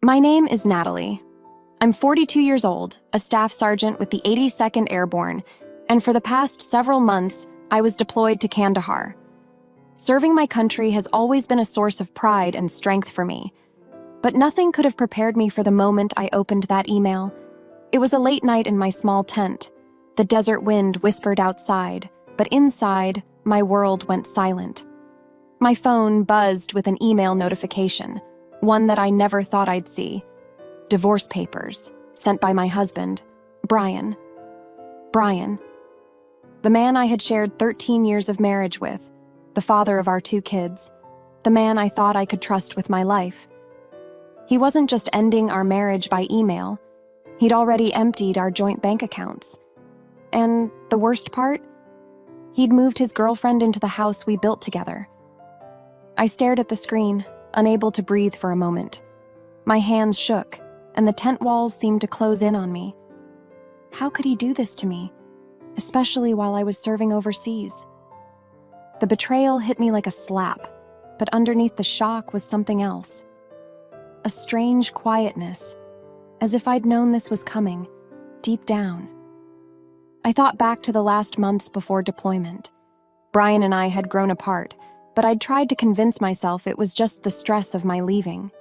My name is Natalie. I'm 42 years old, a staff sergeant with the 82nd Airborne, and for the past several months, I was deployed to Kandahar. Serving my country has always been a source of pride and strength for me, but nothing could have prepared me for the moment I opened that email. It was a late night in my small tent. The desert wind whispered outside, but inside, my world went silent. My phone buzzed with an email notification, one that I never thought I'd see. Divorce papers, sent by my husband, Brian. Brian. The man I had shared 13 years of marriage with, the father of our 2 kids, the man I thought I could trust with my life. He wasn't just ending our marriage by email, he'd already emptied our joint bank accounts. And the worst part? He'd moved his girlfriend into the house we built together. I stared at the screen, unable to breathe for a moment. My hands shook, and the tent walls seemed to close in on me. How could he do this to me, especially while I was serving overseas? The betrayal hit me like a slap, but underneath the shock was something else. A strange quietness, as if I'd known this was coming, deep down. I thought back to the last months before deployment. Brian and I had grown apart, but I'd tried to convince myself it was just the stress of my leaving.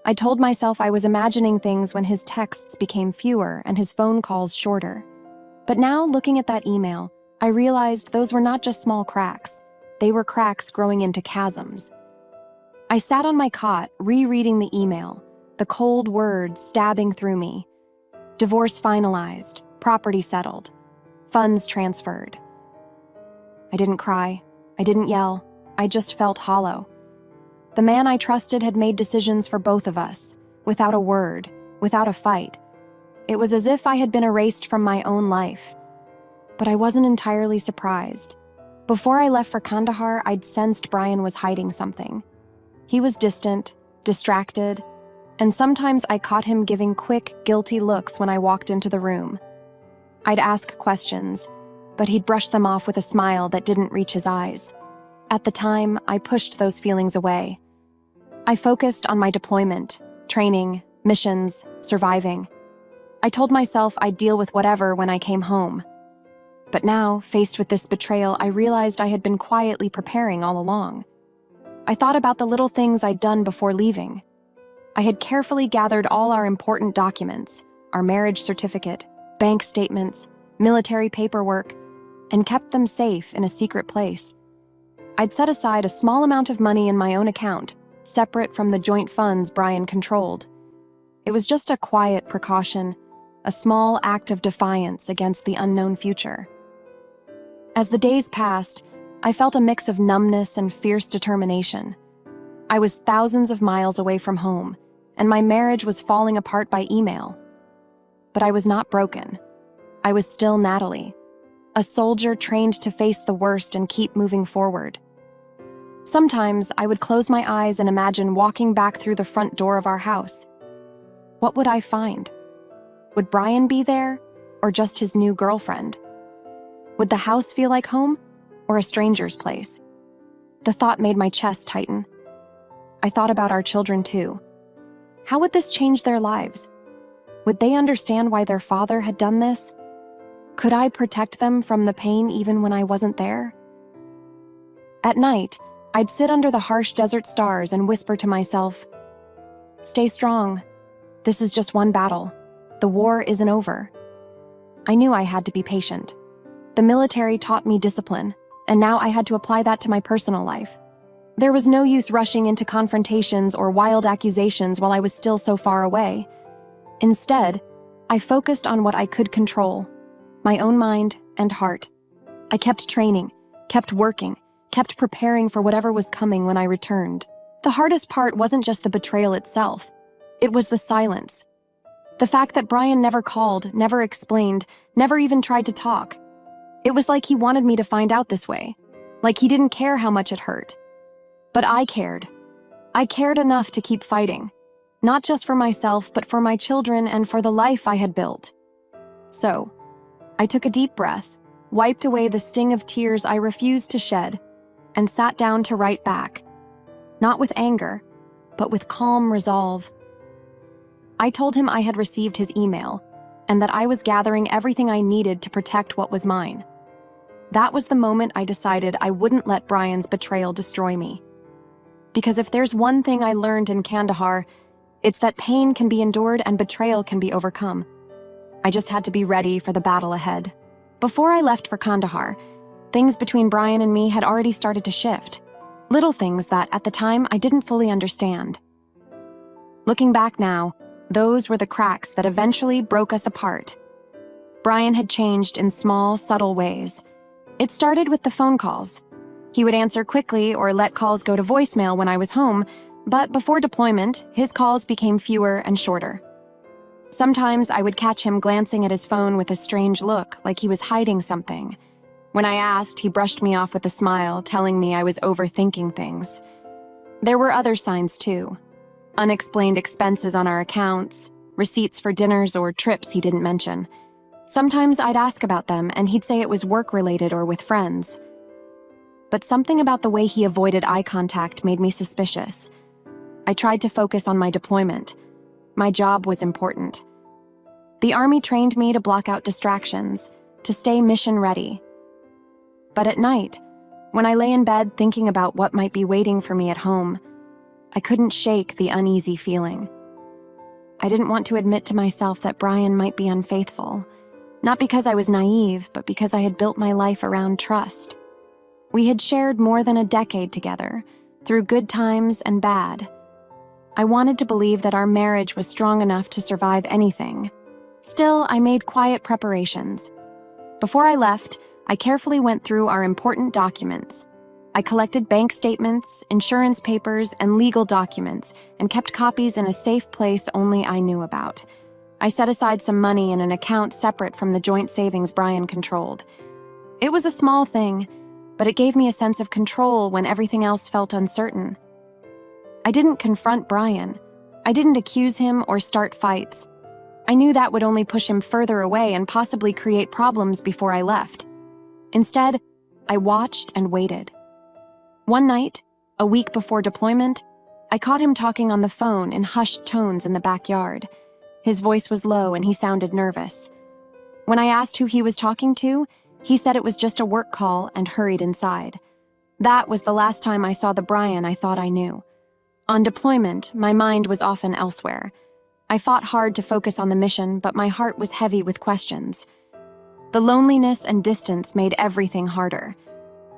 I told myself I was imagining things when his texts became fewer and his phone calls shorter. But now, looking at that email, I realized those were not just small cracks. They were cracks growing into chasms. I sat on my cot, rereading the email, the cold words stabbing through me. Divorce finalized, property settled, funds transferred. I didn't cry. I didn't yell. I just felt hollow. The man I trusted had made decisions for both of us, without a word, without a fight. It was as if I had been erased from my own life. But I wasn't entirely surprised. Before I left for Kandahar, I'd sensed Brian was hiding something. He was distant, distracted, and sometimes I caught him giving quick, guilty looks when I walked into the room. I'd ask questions, but he'd brush them off with a smile that didn't reach his eyes. At the time, I pushed those feelings away. I focused on my deployment, training, missions, surviving. I told myself I'd deal with whatever when I came home. But now, faced with this betrayal, I realized I had been quietly preparing all along. I thought about the little things I'd done before leaving. I had carefully gathered all our important documents, our marriage certificate, bank statements, military paperwork, and kept them safe in a secret place. I'd set aside a small amount of money in my own account, separate from the joint funds Brian controlled. It was just a quiet precaution, a small act of defiance against the unknown future. As the days passed, I felt a mix of numbness and fierce determination. I was thousands of miles away from home, and my marriage was falling apart by email. But I was not broken. I was still Natalie, a soldier trained to face the worst and keep moving forward. Sometimes I would close my eyes and imagine walking back through the front door of our house. What would I find? Would Brian be there, or just his new girlfriend? Would the house feel like home, or a stranger's place? The thought made my chest tighten. I thought about our children too. How would this change their lives? Would they understand why their father had done this? Could I protect them from the pain even when I wasn't there? At night, I'd sit under the harsh desert stars and whisper to myself, "Stay strong. This is just one battle. The war isn't over." I knew I had to be patient. The military taught me discipline, and now I had to apply that to my personal life. There was no use rushing into confrontations or wild accusations while I was still so far away. Instead, I focused on what I could control, my own mind and heart. I kept training, kept working, kept preparing for whatever was coming when I returned. The hardest part wasn't just the betrayal itself. It was the silence. The fact that Brian never called, never explained, never even tried to talk. It was like he wanted me to find out this way, like he didn't care how much it hurt. But I cared. I cared enough to keep fighting, not just for myself, but for my children and for the life I had built. So, I took a deep breath, wiped away the sting of tears I refused to shed, and sat down to write back, not with anger, but with calm resolve. I told him I had received his email and that I was gathering everything I needed to protect what was mine. That was the moment I decided I wouldn't let Brian's betrayal destroy me. Because if there's one thing I learned in Kandahar, it's that pain can be endured and betrayal can be overcome. I just had to be ready for the battle ahead. Before I left for Kandahar, things between Brian and me had already started to shift. Little things that, at the time, I didn't fully understand. Looking back now, those were the cracks that eventually broke us apart. Brian had changed in small, subtle ways. It started with the phone calls. He would answer quickly or let calls go to voicemail when I was home, but before deployment, his calls became fewer and shorter. Sometimes I would catch him glancing at his phone with a strange look, like he was hiding something. When I asked, he brushed me off with a smile, telling me I was overthinking things. There were other signs too. Unexplained expenses on our accounts, receipts for dinners or trips he didn't mention. Sometimes I'd ask about them and he'd say it was work-related or with friends. But something about the way he avoided eye contact made me suspicious. I tried to focus on my deployment. My job was important. The Army trained me to block out distractions, to stay mission-ready. But at night, when I lay in bed thinking about what might be waiting for me at home, I couldn't shake the uneasy feeling. I didn't want to admit to myself that Brian might be unfaithful, not because I was naive, but because I had built my life around trust. We had shared more than a decade together, through good times and bad. I wanted to believe that our marriage was strong enough to survive anything. Still, I made quiet preparations. Before I left, I carefully went through our important documents. I collected bank statements, insurance papers, and legal documents, and kept copies in a safe place only I knew about. I set aside some money in an account separate from the joint savings Brian controlled. It was a small thing, but it gave me a sense of control when everything else felt uncertain. I didn't confront Brian. I didn't accuse him or start fights. I knew that would only push him further away and possibly create problems before I left. Instead, I watched and waited. One night, a week before deployment, I caught him talking on the phone in hushed tones in the backyard. His voice was low and he sounded nervous. When I asked who he was talking to, he said it was just a work call and hurried inside. That was the last time I saw the Brian I thought I knew. On deployment, my mind was often elsewhere. I fought hard to focus on the mission, but my heart was heavy with questions. The loneliness and distance made everything harder.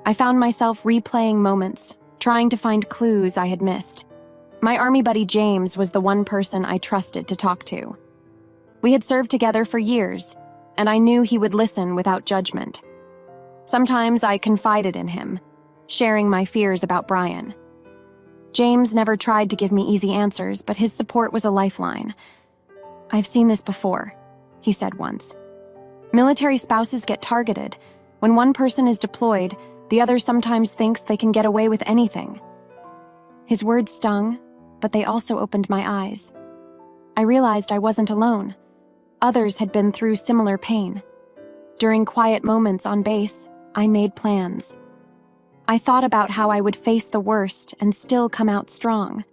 I found myself replaying moments, trying to find clues I had missed. My Army buddy James was the one person I trusted to talk to. We had served together for years, and I knew he would listen without judgment. Sometimes I confided in him, sharing my fears about Brian. James never tried to give me easy answers, but his support was a lifeline. "I've seen this before," he said once. "Military spouses get targeted. When one person is deployed, the other sometimes thinks they can get away with anything." His words stung, but they also opened my eyes. I realized I wasn't alone. Others had been through similar pain. During quiet moments on base, I made plans. I thought about how I would face the worst and still come out strong.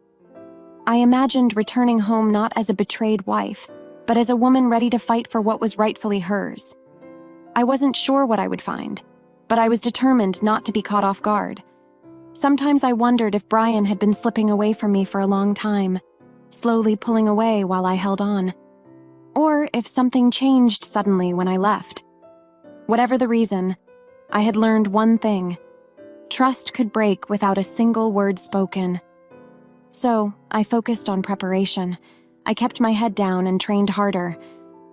I imagined returning home not as a betrayed wife, but as a woman ready to fight for what was rightfully hers. I wasn't sure what I would find, but I was determined not to be caught off guard. Sometimes I wondered if Brian had been slipping away from me for a long time, slowly pulling away while I held on. Or if something changed suddenly when I left. Whatever the reason, I had learned one thing. Trust could break without a single word spoken. So, I focused on preparation. I kept my head down and trained harder.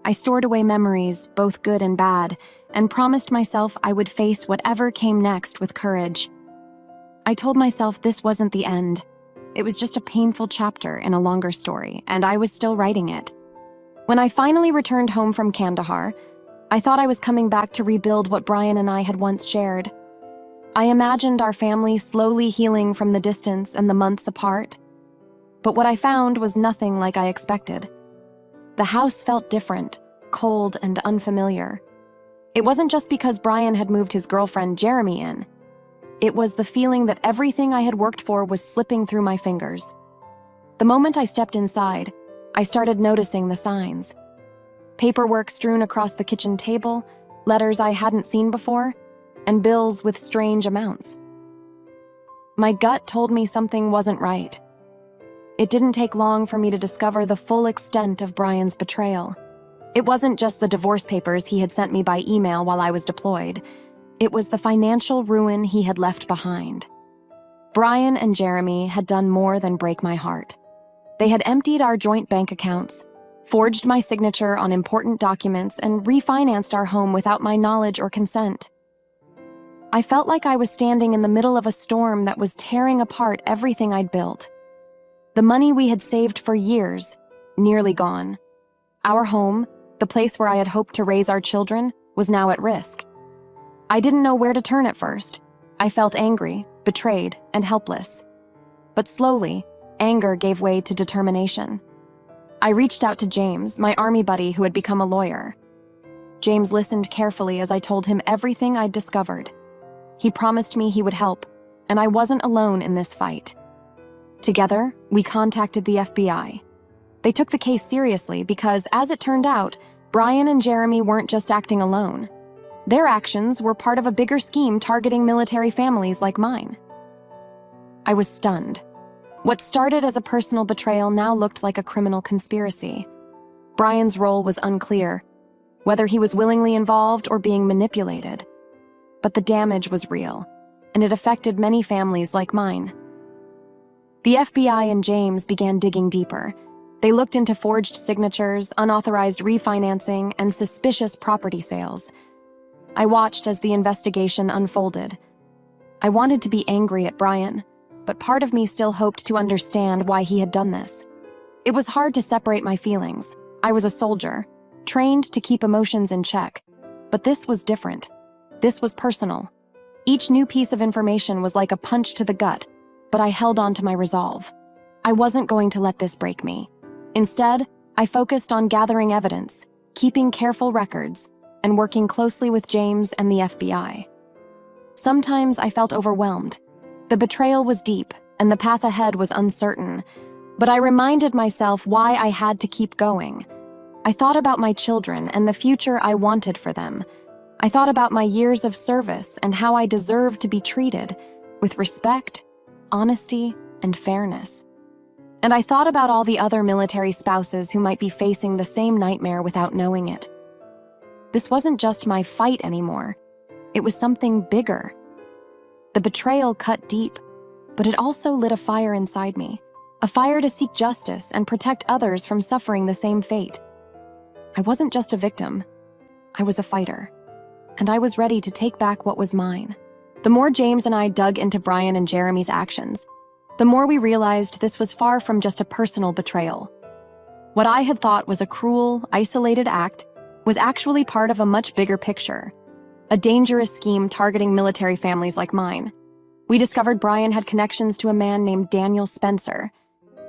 I stored away memories, both good and bad, and promised myself I would face whatever came next with courage. I told myself this wasn't the end. It was just a painful chapter in a longer story, and I was still writing it. When I finally returned home from Kandahar, I thought I was coming back to rebuild what Brian and I had once shared. I imagined our family slowly healing from the distance and the months apart. But what I found was nothing like I expected. The house felt different, cold and unfamiliar. It wasn't just because Brian had moved his girlfriend Jeremy in. It was the feeling that everything I had worked for was slipping through my fingers. The moment I stepped inside, I started noticing the signs. Paperwork strewn across the kitchen table, letters I hadn't seen before, and bills with strange amounts. My gut told me something wasn't right. It didn't take long for me to discover the full extent of Brian's betrayal. It wasn't just the divorce papers he had sent me by email while I was deployed. It was the financial ruin he had left behind. Brian and Jeremy had done more than break my heart. They had emptied our joint bank accounts, forged my signature on important documents, and refinanced our home without my knowledge or consent. I felt like I was standing in the middle of a storm that was tearing apart everything I'd built. The money we had saved for years, nearly gone. Our home, the place where I had hoped to raise our children, was now at risk. I didn't know where to turn at first. I felt angry, betrayed, and helpless. But slowly, anger gave way to determination. I reached out to James, my army buddy who had become a lawyer. James listened carefully as I told him everything I'd discovered. He promised me he would help, and I wasn't alone in this fight. Together, we contacted the FBI. They took the case seriously because, as it turned out, Brian and Jeremy weren't just acting alone. Their actions were part of a bigger scheme targeting military families like mine. I was stunned. What started as a personal betrayal now looked like a criminal conspiracy. Brian's role was unclear, whether he was willingly involved or being manipulated. But the damage was real, and it affected many families like mine. The FBI and James began digging deeper. They looked into forged signatures, unauthorized refinancing, and suspicious property sales. I watched as the investigation unfolded. I wanted to be angry at Brian, but part of me still hoped to understand why he had done this. It was hard to separate my feelings. I was a soldier, trained to keep emotions in check. But this was different. This was personal. Each new piece of information was like a punch to the gut, but I held on to my resolve. I wasn't going to let this break me. Instead, I focused on gathering evidence, keeping careful records, and working closely with James and the FBI. Sometimes I felt overwhelmed. The betrayal was deep, and the path ahead was uncertain, but I reminded myself why I had to keep going. I thought about my children and the future I wanted for them. I thought about my years of service and how I deserved to be treated with respect, honesty, and fairness. And I thought about all the other military spouses who might be facing the same nightmare without knowing it. This wasn't just my fight anymore. It was something bigger. The betrayal cut deep, but it also lit a fire inside me, a fire to seek justice and protect others from suffering the same fate. I wasn't just a victim. I was a fighter. And I was ready to take back what was mine. The more James and I dug into Brian and Jeremy's actions, the more we realized this was far from just a personal betrayal. What I had thought was a cruel, isolated act was actually part of a much bigger picture, a dangerous scheme targeting military families like mine. We discovered Brian had connections to a man named Daniel Spencer.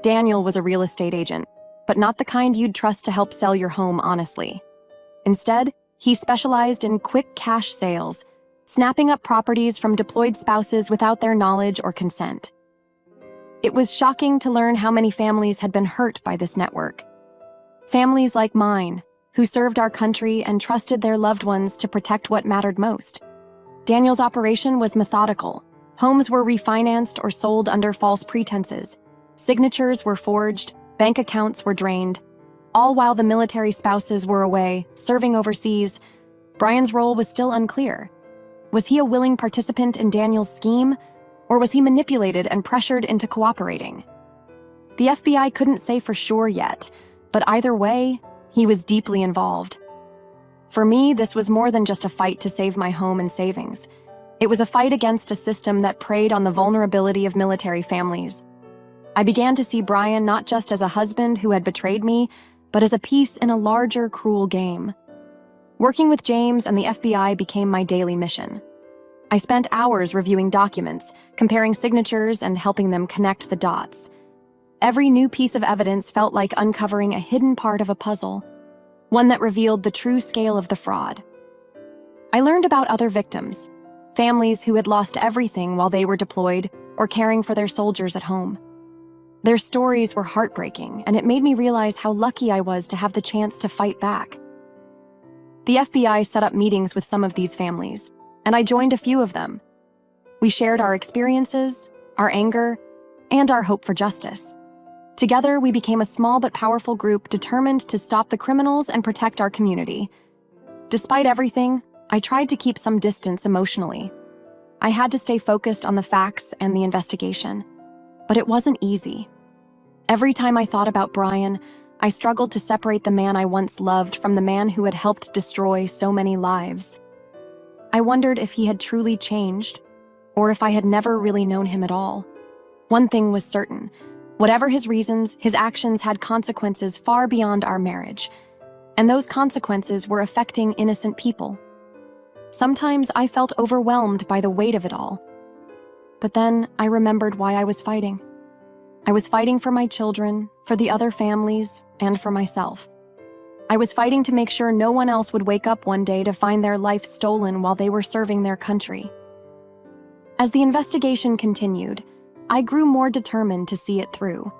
Daniel was a real estate agent, but not the kind you'd trust to help sell your home honestly. Instead, he specialized in quick cash sales, snapping up properties from deployed spouses without their knowledge or consent. It was shocking to learn how many families had been hurt by this network. Families like mine, who served our country and trusted their loved ones to protect what mattered most. Daniel's operation was methodical. Homes were refinanced or sold under false pretenses. Signatures were forged, bank accounts were drained. All while the military spouses were away, serving overseas, Brian's role was still unclear. Was he a willing participant in Daniel's scheme, or was he manipulated and pressured into cooperating? The FBI couldn't say for sure yet, but either way, he was deeply involved. For me, this was more than just a fight to save my home and savings. It was a fight against a system that preyed on the vulnerability of military families. I began to see Brian not just as a husband who had betrayed me, but as a piece in a larger, cruel game. Working with James and the FBI became my daily mission. I spent hours reviewing documents, comparing signatures, and helping them connect the dots. Every new piece of evidence felt like uncovering a hidden part of a puzzle, one that revealed the true scale of the fraud. I learned about other victims, families who had lost everything while they were deployed or caring for their soldiers at home. Their stories were heartbreaking, and it made me realize how lucky I was to have the chance to fight back. The FBI set up meetings with some of these families, and I joined a few of them. We shared our experiences, our anger, and our hope for justice. Together, we became a small but powerful group determined to stop the criminals and protect our community. Despite everything, I tried to keep some distance emotionally. I had to stay focused on the facts and the investigation, but it wasn't easy. Every time I thought about Brian, I struggled to separate the man I once loved from the man who had helped destroy so many lives. I wondered if he had truly changed, or if I had never really known him at all. One thing was certain. Whatever his reasons, his actions had consequences far beyond our marriage, and those consequences were affecting innocent people. Sometimes I felt overwhelmed by the weight of it all. But then I remembered why I was fighting. I was fighting for my children, for the other families, and for myself. I was fighting to make sure no one else would wake up one day to find their life stolen while they were serving their country. As the investigation continued, I grew more determined to see it through.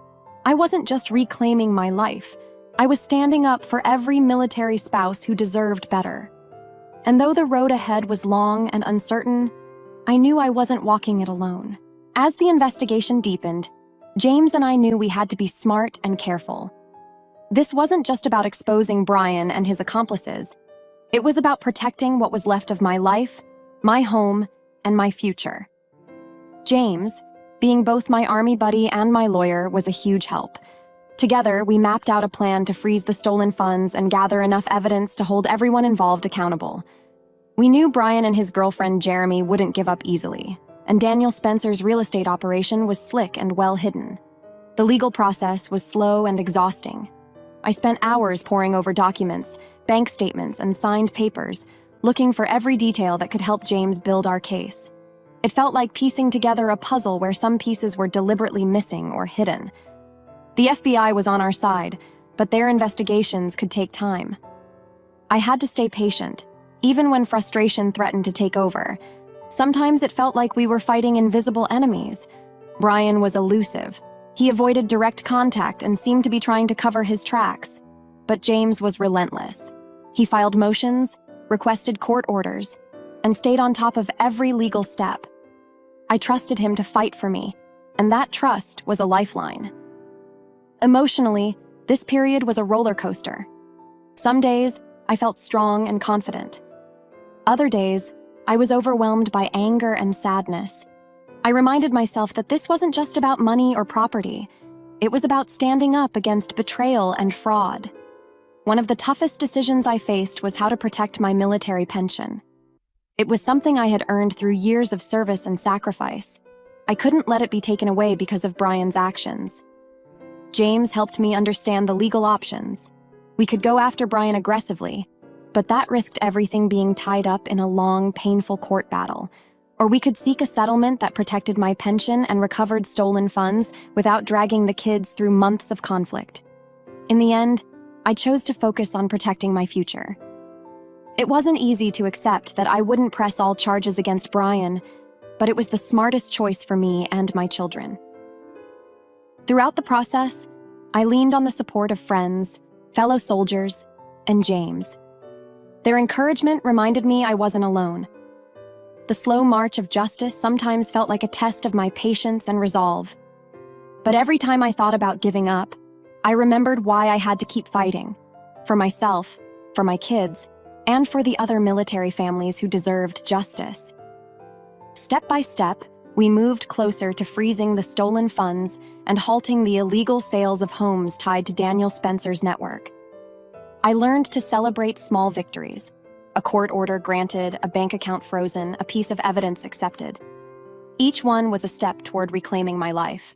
I wasn't just reclaiming my life. I was standing up for every military spouse who deserved better. And though the road ahead was long and uncertain, I knew I wasn't walking it alone. As the investigation deepened, James and I knew we had to be smart and careful. This wasn't just about exposing Brian and his accomplices. It was about protecting what was left of my life, my home, and my future. James, being both my army buddy and my lawyer, was a huge help. Together, we mapped out a plan to freeze the stolen funds and gather enough evidence to hold everyone involved accountable. We knew Brian and his girlfriend Jeremy wouldn't give up easily, and Daniel Spencer's real estate operation was slick and well hidden. The legal process was slow and exhausting. I spent hours poring over documents, bank statements, and signed papers, looking for every detail that could help James build our case. It felt like piecing together a puzzle where some pieces were deliberately missing or hidden. The FBI was on our side, but their investigations could take time. I had to stay patient, even when frustration threatened to take over. Sometimes it felt like we were fighting invisible enemies. Brian was elusive. He avoided direct contact and seemed to be trying to cover his tracks. But James was relentless. He filed motions, requested court orders, and stayed on top of every legal step. I trusted him to fight for me, and that trust was a lifeline. Emotionally, this period was a roller coaster. Some days, I felt strong and confident. Other days, I was overwhelmed by anger and sadness. I reminded myself that this wasn't just about money or property. It was about standing up against betrayal and fraud. One of the toughest decisions I faced was how to protect my military pension. It was something I had earned through years of service and sacrifice. I couldn't let it be taken away because of Brian's actions. James helped me understand the legal options. We could go after Brian aggressively, but that risked everything being tied up in a long, painful court battle. Or we could seek a settlement that protected my pension and recovered stolen funds without dragging the kids through months of conflict. In the end, I chose to focus on protecting my future. It wasn't easy to accept that I wouldn't press all charges against Brian, but it was the smartest choice for me and my children. Throughout the process, I leaned on the support of friends, fellow soldiers, and James. Their encouragement reminded me I wasn't alone. The slow march of justice sometimes felt like a test of my patience and resolve. But every time I thought about giving up, I remembered why I had to keep fighting. For myself, for my kids, and for the other military families who deserved justice. Step by step, we moved closer to freezing the stolen funds and halting the illegal sales of homes tied to Daniel Spencer's network. I learned to celebrate small victories. A court order granted, a bank account frozen, a piece of evidence accepted. Each one was a step toward reclaiming my life.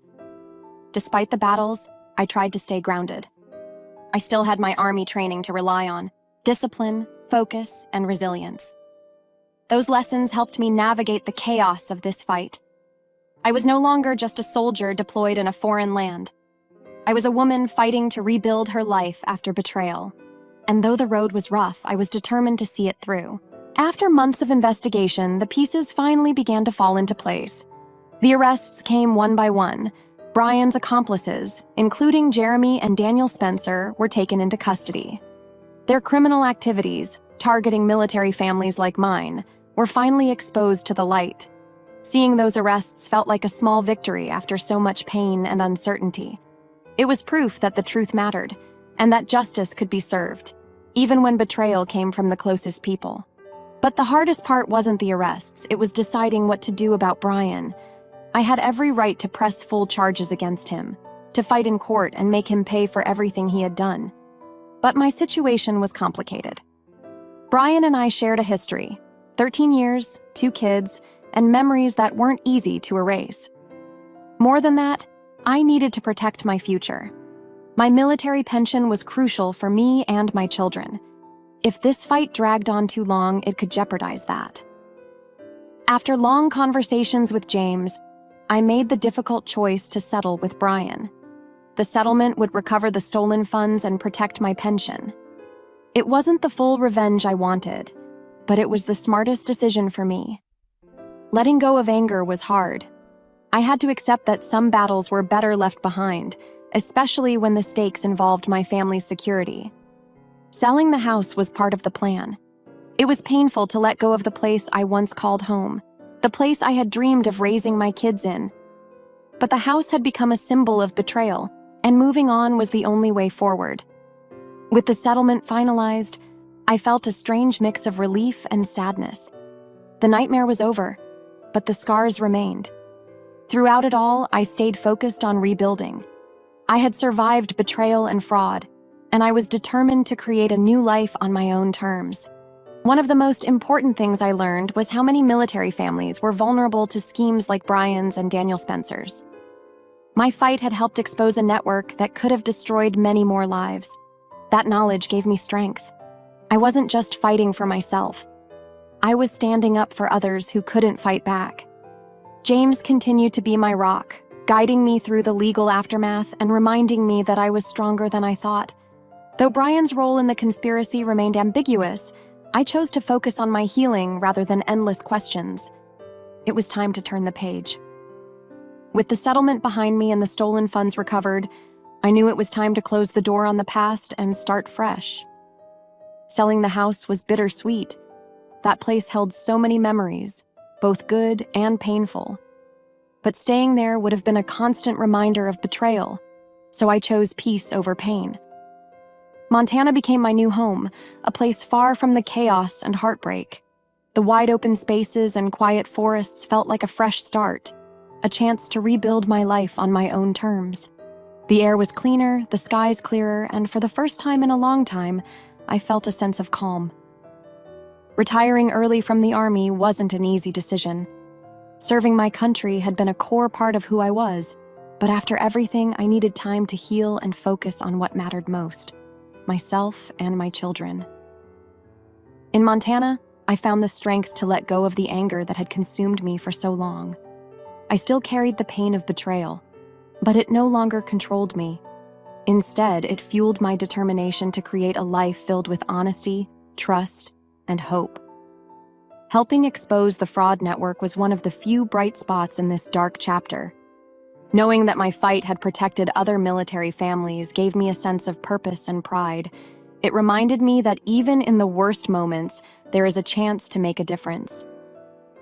Despite the battles, I tried to stay grounded. I still had my army training to rely on: discipline, focus, and resilience. Those lessons helped me navigate the chaos of this fight. I was no longer just a soldier deployed in a foreign land. I was a woman fighting to rebuild her life after betrayal. And though the road was rough, I was determined to see it through. After months of investigation, the pieces finally began to fall into place. The arrests came one by one. Brian's accomplices, including Jeremy and Daniel Spencer, were taken into custody. Their criminal activities, targeting military families like mine, were finally exposed to the light. Seeing those arrests felt like a small victory after so much pain and uncertainty. It was proof that the truth mattered, and that justice could be served, even when betrayal came from the closest people. But the hardest part wasn't the arrests, it was deciding what to do about Brian. I had every right to press full charges against him, to fight in court and make him pay for everything he had done. But my situation was complicated. Brian and I shared a history, 13 years, 2 kids, and memories that weren't easy to erase. More than that, I needed to protect my future. My military pension was crucial for me and my children. If this fight dragged on too long, it could jeopardize that. After long conversations with James, I made the difficult choice to settle with Brian. The settlement would recover the stolen funds and protect my pension. It wasn't the full revenge I wanted, but it was the smartest decision for me. Letting go of anger was hard. I had to accept that some battles were better left behind, especially when the stakes involved my family's security. Selling the house was part of the plan. It was painful to let go of the place I once called home, the place I had dreamed of raising my kids in. But the house had become a symbol of betrayal, and moving on was the only way forward. With the settlement finalized, I felt a strange mix of relief and sadness. The nightmare was over, but the scars remained. Throughout it all, I stayed focused on rebuilding. I had survived betrayal and fraud, and I was determined to create a new life on my own terms. One of the most important things I learned was how many military families were vulnerable to schemes like Brian's and Daniel Spencer's. My fight had helped expose a network that could have destroyed many more lives. That knowledge gave me strength. I wasn't just fighting for myself. I was standing up for others who couldn't fight back. James continued to be my rock, guiding me through the legal aftermath and reminding me that I was stronger than I thought. Though Brian's role in the conspiracy remained ambiguous, I chose to focus on my healing rather than endless questions. It was time to turn the page. With the settlement behind me and the stolen funds recovered, I knew it was time to close the door on the past and start fresh. Selling the house was bittersweet. That place held so many memories, both good and painful. But staying there would have been a constant reminder of betrayal, so I chose peace over pain. Montana became my new home, a place far from the chaos and heartbreak. The wide open spaces and quiet forests felt like a fresh start, a chance to rebuild my life on my own terms. The air was cleaner, the skies clearer, and for the first time in a long time, I felt a sense of calm. Retiring early from the Army wasn't an easy decision. Serving my country had been a core part of who I was, but after everything, I needed time to heal and focus on what mattered most: myself and my children. In Montana, I found the strength to let go of the anger that had consumed me for so long. I still carried the pain of betrayal, but it no longer controlled me. Instead, it fueled my determination to create a life filled with honesty, trust, and hope. Helping expose the fraud network was one of the few bright spots in this dark chapter. Knowing that my fight had protected other military families gave me a sense of purpose and pride. It reminded me that even in the worst moments, there is a chance to make a difference.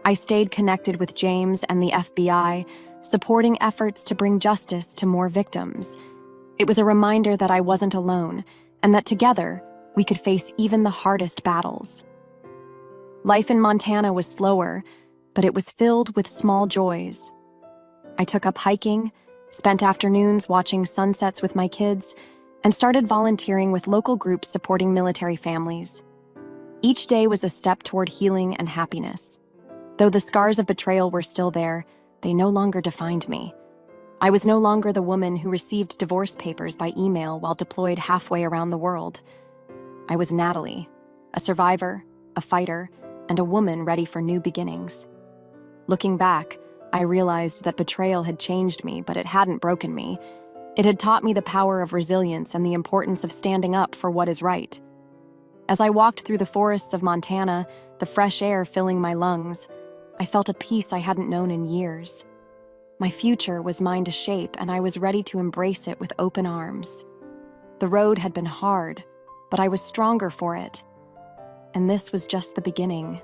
I stayed connected with James and the FBI, supporting efforts to bring justice to more victims. It was a reminder that I wasn't alone, and that together, we could face even the hardest battles. Life in Montana was slower, but it was filled with small joys. I took up hiking, spent afternoons watching sunsets with my kids, and started volunteering with local groups supporting military families. Each day was a step toward healing and happiness. Though the scars of betrayal were still there, they no longer defined me. I was no longer the woman who received divorce papers by email while deployed halfway around the world. I was Natalie, a survivor, a fighter, and a woman ready for new beginnings. Looking back, I realized that betrayal had changed me, but it hadn't broken me. It had taught me the power of resilience and the importance of standing up for what is right. As I walked through the forests of Montana, the fresh air filling my lungs, I felt a peace I hadn't known in years. My future was mine to shape, and I was ready to embrace it with open arms. The road had been hard, but I was stronger for it. And this was just the beginning.